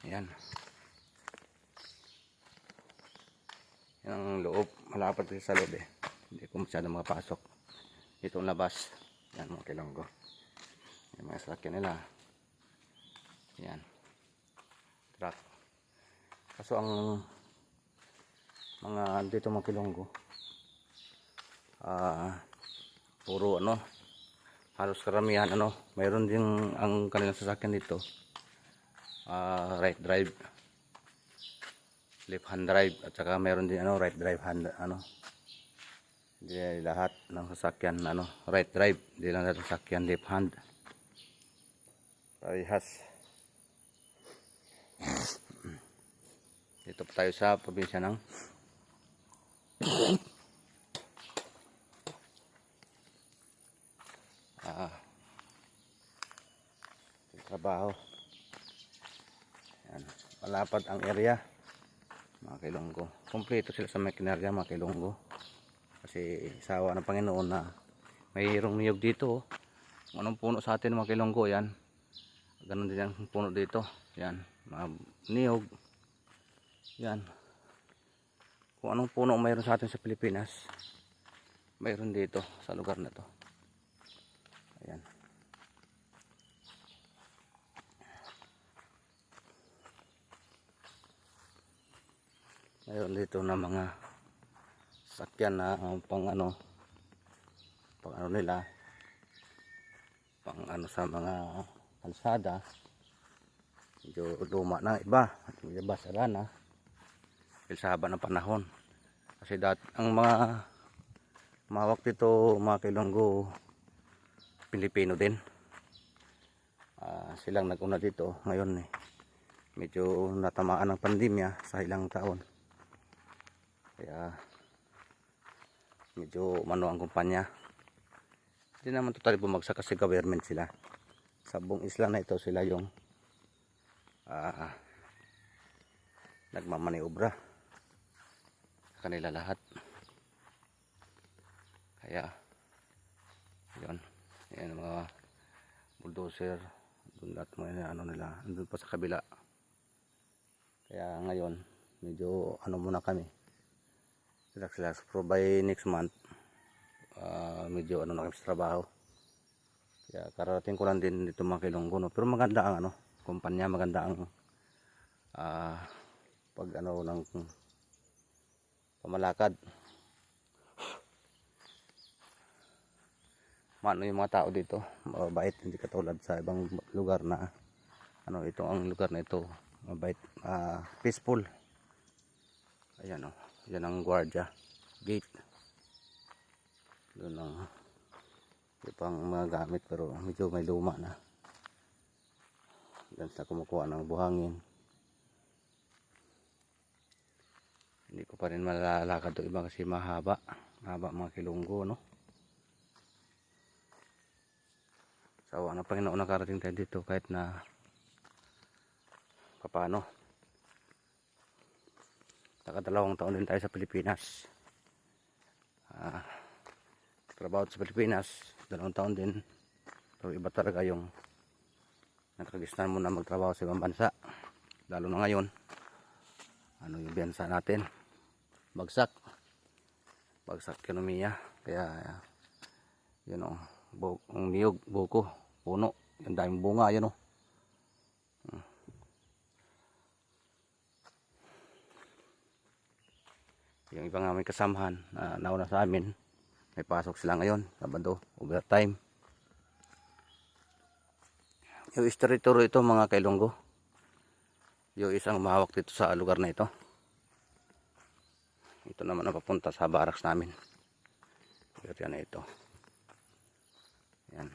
Ayan. Yan ang loob. Malapad kasi sa loob eh. Hindi ko masyadong makapasok. Itong labas. Yan mga kilonggo. Yung mga sasakyan nila. Yan. Truck. Kaso ang mga dito mga kilonggo. Puro ano. Halos karamihan ano. Mayroon din ang kanilang sasakyan dito. Right drive. Left hand drive. At saka mayroon din ano. Right drive hand ano. Hindi lahat ng sasakyan ano, right drive, hindi lang lahat ng sasakyan left hand. Parehas. Dito pa tayo sa probinsya ng trabaho. Yan. Malapad ang area mga kilonggo. Kompleto sila sa makinarya mga kilonggo. Kasi sawa ng Panginoon na mayroong niyog dito. Kung anong puno sa atin mga kilonggo, yan. Ganon din ang puno dito. Yan, mga niyog. Yan. Kung anong puno mayroon sa atin sa Pilipinas, mayroon dito sa lugar na to. Ayan. Mayroon dito na mga sakyan na pang ano nila, pang ano sa mga kalsada. Medyo luma na iba, medyo basara na dahil sa haba ng panahon. Kasi ang mga mawak dito mga kilonggo, Pilipino din. Silang nag-una dito ngayon eh. Medyo natamaan ng pandemya sa ilang taon. Kaya medyo umano ang kumpanya. Hindi naman totally bumagsak kasi government sila. Sa buong isla na ito sila yung nagmamaniobra kanila lahat. Kaya yun, yan mga bulldozer doon lahat mga ano nila doon pa sa kabila. Kaya ngayon medyo ano muna kami, relax. Pero by next month medyo ano na kami sa trabaho. Kaya karating ko lang din dito mga kilonggo, no? Pero maganda ang ano kumpanya, maganda ang pag ano ng pamalakad. Mano yung mga tao dito, mabait, hindi katulad sa ibang lugar na ano, ito ang lugar na ito mabait, peaceful. Ayan o, yan ang guardia gate. Doon ang pang mga gamit pero medyo may luma na. Diyan sa kumukuha ng buhangin. Hindi ko pa rin malalakad to iba kasi mahaba mga kilonggo, no? Sawa na Panginoon nakarating tayo dito kahit na paano. Nakadalawang taon din tayo sa Pilipinas. Trabaho sa Pilipinas, 2 taon din. Pero iba talaga yung nakagisnan mo na magtrabaho sa ibang bansa. Lalo na ngayon, ano yung bansa natin, bagsak ekonomiya. Kaya yun o, ang niyog, buko, puno, yung daming bunga, yun o. Yung ibang aming kasamahan na nauna sa amin, may pasok sila ngayon, Sabado, overtime. Yung territory ito mga kailonggo, yung isang mahawak dito sa lugar na ito. Ito naman ang papunta sa barracks namin. Area na ito. Yan.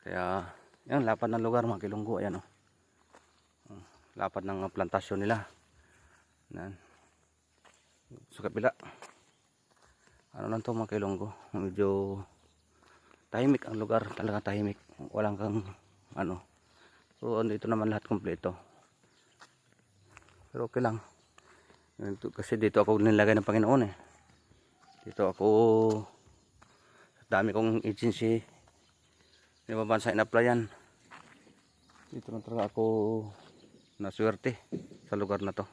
Kaya yan, lapad ng lugar mga kilonggo. Ayan o. Lapad ng plantasyon nila. Yan. Sa kabila. Ano lang to mga kilonggo. Medyo tahimik ang lugar. Talaga tahimik. Walang kang ano. So dito naman lahat kompleto. Pero okay lang. Kasi dito ako nilagay ng Panginoon eh. Dito ako dami kong agency, ibang bansa in-applyan. Dito na talaga ako naswerte sa lugar na to.